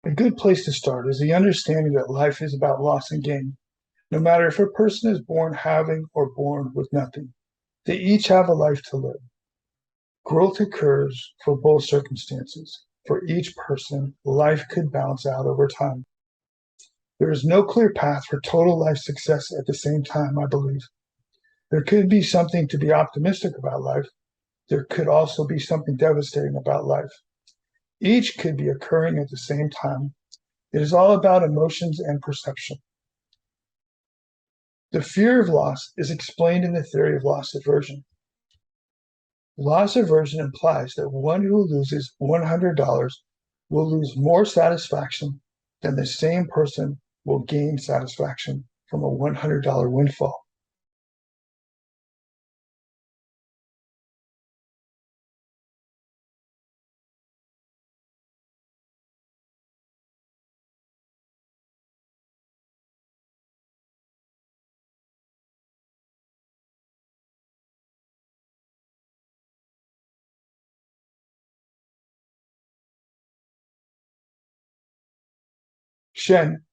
A good place to start is the understanding that life is about loss and gain. No matter if a person is born having or born with nothing, they each have a life to live. Growth occurs for both circumstances. For each person, life could balance out over time. There is no clear path for total life success at the same time, I believe. There could be something to be optimistic about life. There could also be something devastating about life. Each could be occurring at the same time. It is all about emotions and perception. The fear of loss is explained in the theory of loss aversion. Loss aversion implies that one who loses $100 will lose more satisfaction than the same person will gain satisfaction from a $100 windfall.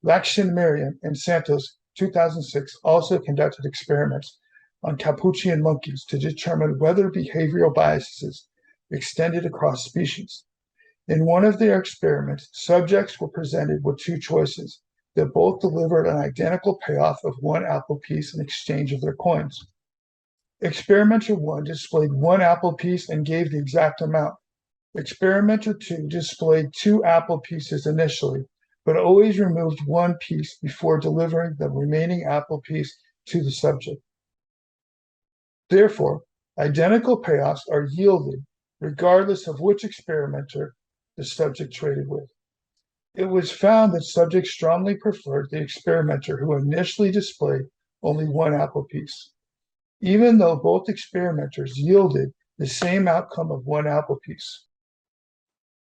Lakshan and Santos, 2006, also conducted experiments on Capuchin monkeys to determine whether behavioral biases extended across species. In one of their experiments, subjects were presented with two choices that both delivered an identical payoff of one apple piece in exchange of their coins. Experimenter 1 displayed one apple piece and gave the exact amount. Experimenter 2 displayed two apple pieces initially, but always removed one piece before delivering the remaining apple piece to the subject. Therefore, identical payoffs are yielded regardless of which experimenter the subject traded with. It was found that subjects strongly preferred the experimenter who initially displayed only one apple piece, even though both experimenters yielded the same outcome of one apple piece.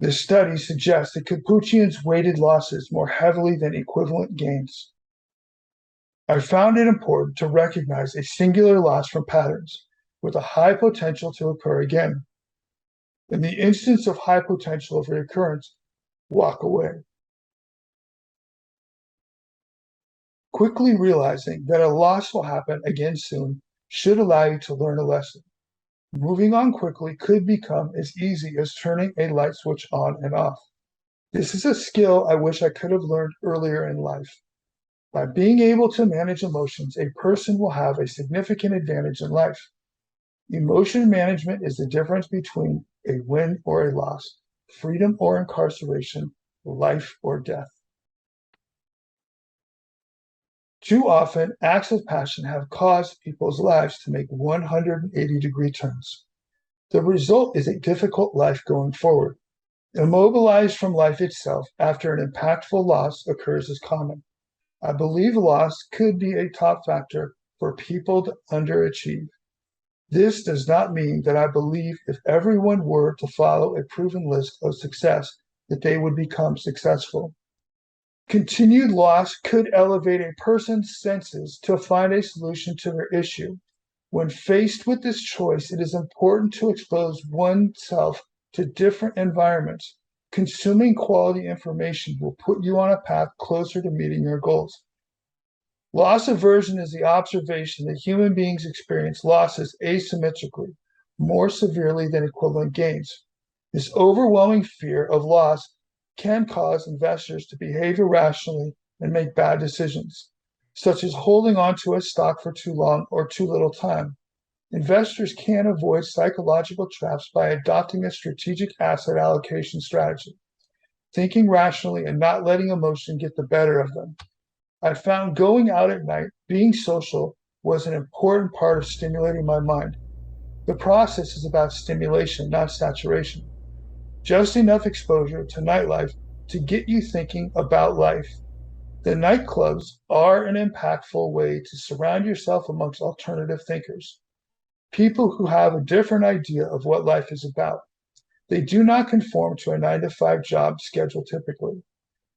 This study suggests that Capuchins weighted losses more heavily than equivalent gains. I found it important to recognize a singular loss from patterns with a high potential to occur again. In the instance of high potential of reoccurrence, walk away. Quickly realizing that a loss will happen again soon should allow you to learn a lesson. Moving on quickly could become as easy as turning a light switch on and off. This is a skill I wish I could have learned earlier in life. By being able to manage emotions, a person will have a significant advantage in life. Emotion management is the difference between a win or a loss, freedom or incarceration, life or death. Too often, acts of passion have caused people's lives to make 180-degree turns. The result is a difficult life going forward. Immobilized from life itself after an impactful loss occurs is common. I believe loss could be a top factor for people to underachieve. This does not mean that I believe if everyone were to follow a proven list of success, that they would become successful. Continued loss could elevate a person's senses to find a solution to their issue. When faced with this choice, it is important to expose oneself to different environments. Consuming quality information will put you on a path closer to meeting your goals. Loss aversion is the observation that human beings experience losses asymmetrically, more severely than equivalent gains. This overwhelming fear of loss can cause investors to behave irrationally and make bad decisions, such as holding on to a stock for too long or too little time. Investors can avoid psychological traps by adopting a strategic asset allocation strategy, thinking rationally and not letting emotion get the better of them. I found going out at night, being social, was an important part of stimulating my mind. The process is about stimulation, not saturation. Just enough exposure to nightlife to get you thinking about life. The nightclubs are an impactful way to surround yourself amongst alternative thinkers, people who have a different idea of what life is about. They do not conform to a 9-to-5 job schedule typically.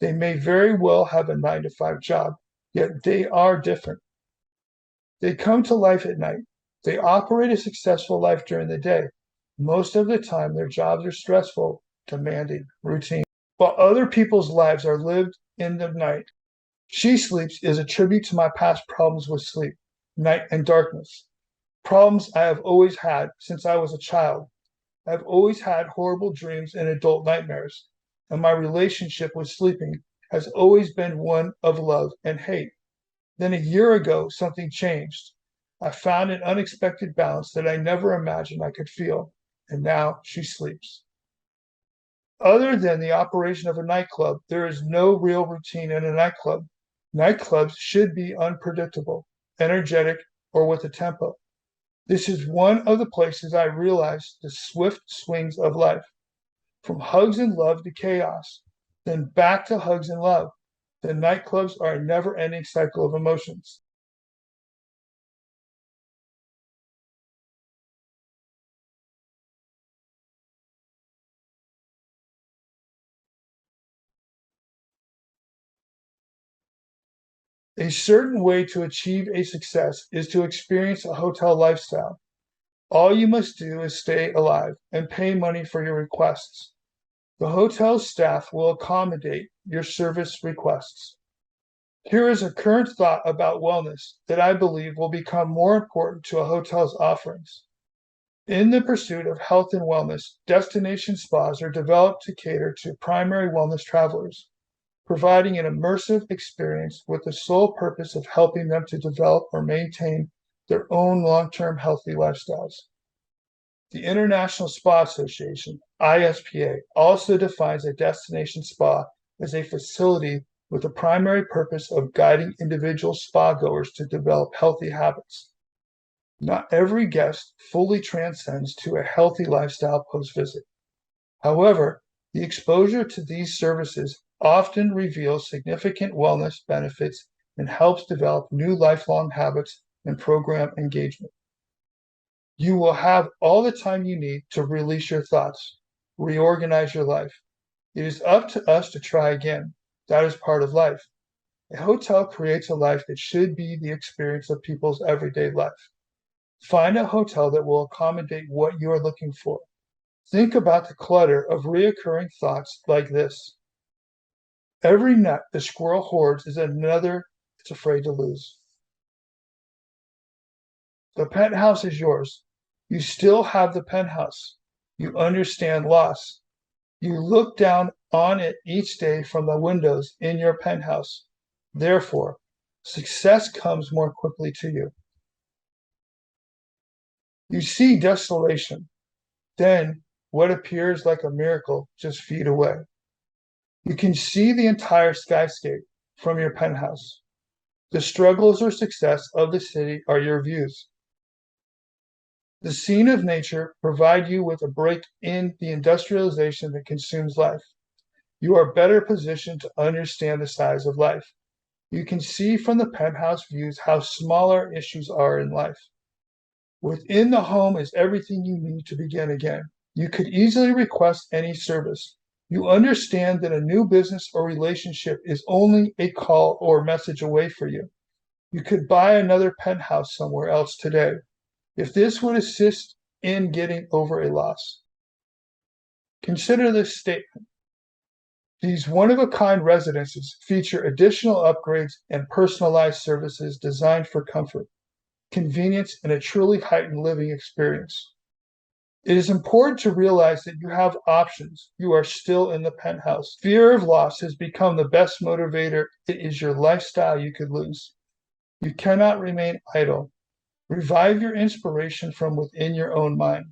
They may very well have a 9-to-5 job, yet they are different. They come to life at night. They operate a successful life during the day. Most of the time, their jobs are stressful, demanding, routine. While other people's lives are lived in the night, She Sleeps is a tribute to my past problems with sleep, night, and darkness. Problems I have always had since I was a child. I've always had horrible dreams and adult nightmares, and my relationship with sleeping has always been one of love and hate. Then a year ago, something changed. I found an unexpected balance that I never imagined I could feel, and now she sleeps. Other than the operation of a nightclub, there is no real routine in a nightclub. Nightclubs should be unpredictable, energetic, or with a tempo. This is one of the places I realized the swift swings of life, from hugs and love to chaos, then back to hugs and love. The nightclubs are a never ending cycle of emotions. A certain way to achieve a success is to experience a hotel lifestyle. All you must do is stay alive and pay money for your requests. The hotel staff will accommodate your service requests. Here is a current thought about wellness that I believe will become more important to a hotel's offerings. In the pursuit of health and wellness, destination spas are developed to cater to primary wellness travelers, providing an immersive experience with the sole purpose of helping them to develop or maintain their own long term healthy lifestyles. The International Spa Association, ISPA, also defines a destination spa as a facility with the primary purpose of guiding individual spa goers to develop healthy habits. Not every guest fully transcends to a healthy lifestyle post visit. However, the exposure to these services often reveals significant wellness benefits and helps develop new lifelong habits and program engagement. You will have all the time you need to release your thoughts, reorganize your life. It is up to us to try again. That is part of life. A hotel creates a life that should be the experience of people's everyday life. Find a hotel that will accommodate what you are looking for. Think about the clutter of reoccurring thoughts like this. Every nut the squirrel hoards is another it's afraid to lose. The penthouse is yours. You still have the penthouse. You understand loss. You look down on it each day from the windows in your penthouse. Therefore, success comes more quickly to you. You see desolation. Then, what appears like a miracle just feet away. You can see the entire skyscape from your penthouse. The struggles or success of the city are your views. The scene of nature provide you with a break in the industrialization that consumes life. You are better positioned to understand the size of life. You can see from the penthouse views how small our issues are in life. Within the home is everything you need to begin again. You could easily request any service. You understand that a new business or relationship is only a call or message away for you. You could buy another penthouse somewhere else today, if this would assist in getting over a loss. Consider this statement. These one-of-a-kind residences feature additional upgrades and personalized services designed for comfort, convenience, and a truly heightened living experience. It is important to realize that you have options. You are still in the penthouse. Fear of loss has become the best motivator. It is your lifestyle you could lose. You cannot remain idle. Revive your inspiration from within your own mind.